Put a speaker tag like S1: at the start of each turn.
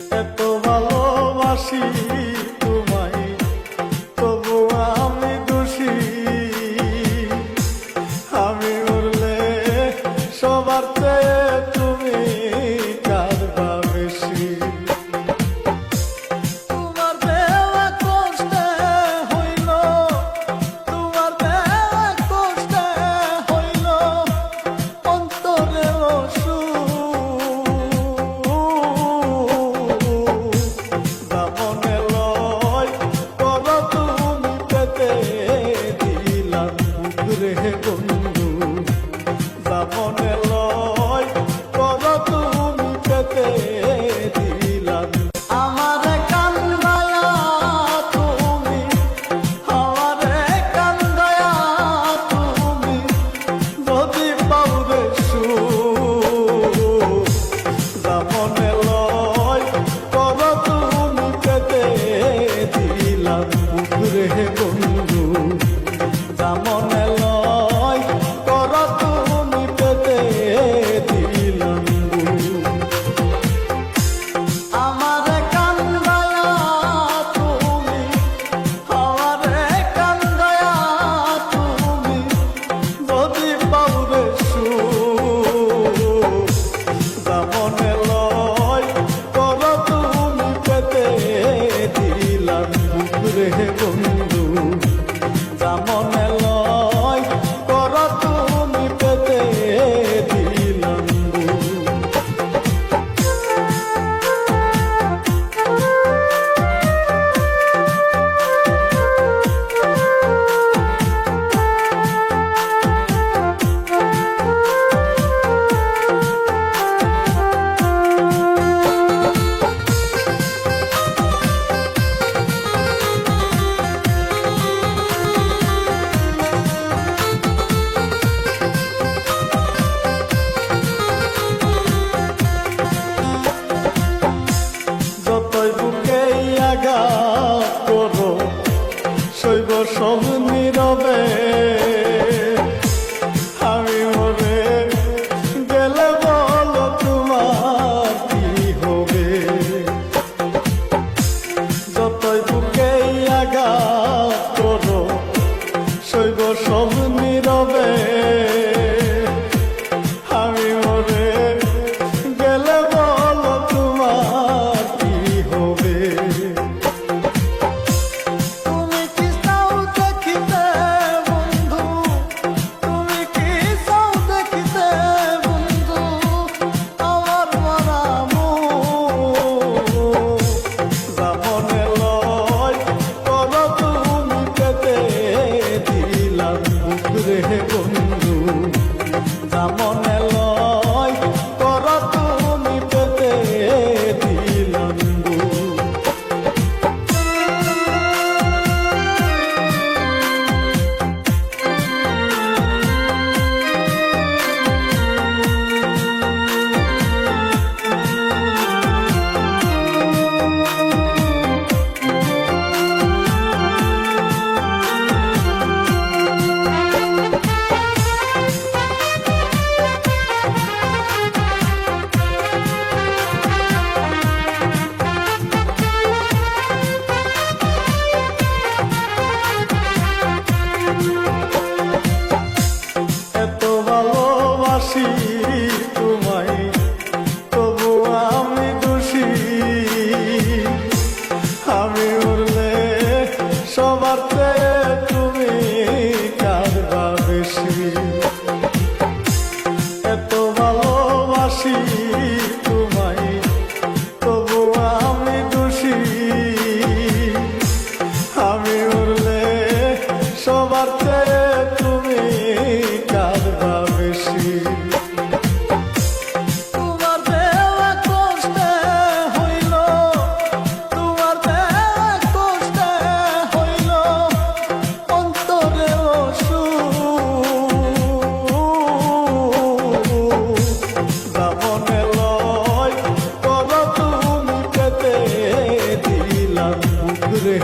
S1: এত ভালোবাসি তোমায়, তবু আমি দোষী। আমি মরলে সবার চেয়ে তুমি কাঁদবা বেশি। তোমার দেওয়া কষ্টে হইল, তোমার দেওয়া কষ্টে হইল অন্তরের অসুখ। রে বন্ধু দামনে লয় কর তুমি পেতে দিলাম। আমারে কান্দায়া তুমি, আমারে কান্দায়া তুমি যদি পাউরে সুখ। দামনে লয় কর তুমি পেতে দিলাম রে বন্ধু দামনে লয় কর তুমি পেতে দিলাম। আমারে কান্দায়া তুমি, আমারে কান্দায়া তুমি যদি পাউরে সুখ। দামনে লয় কর তুমি পেতে দিলাম রে বন্ধু দামনে লয় কর তুমি পেতে দিলাম। যতই বুকে আঘাত করো সইব সব নীরবে। আমি মরে গেলে বলো তোমার কি হবে। যতই বুকে আঘাত করো সইব সব নীরবে। আমি মরে গেলে বলো তোমার কি হবে। তুমি কি চাও দেখিতে বন্ধু, তুমি কি চাও দেখিতে বন্ধু আমার মরা মুখ। দামনে লয় কর তুমি পেতে দিলাম রে বন্ধু দামনে লয় কর তুমি পেতে দিলাম। এত ভালোবাসি তোমায়, তবু আমি দোষী। আমি মরলে সবার চেয়ে তুমি কাঁদবা বেশি। এত ভালোবাসি তোমায়, তবু আমি দোষী। আমি মরলে সবার চেয়ে তুমি কাঁদবা বেশি। তোমার দেওয়া কষ্টে হইল, তোমার দেওয়া কষ্টে হইল অন্তরের অসুখ। দামনে লয় কর তুমি পেতে দিলাম রে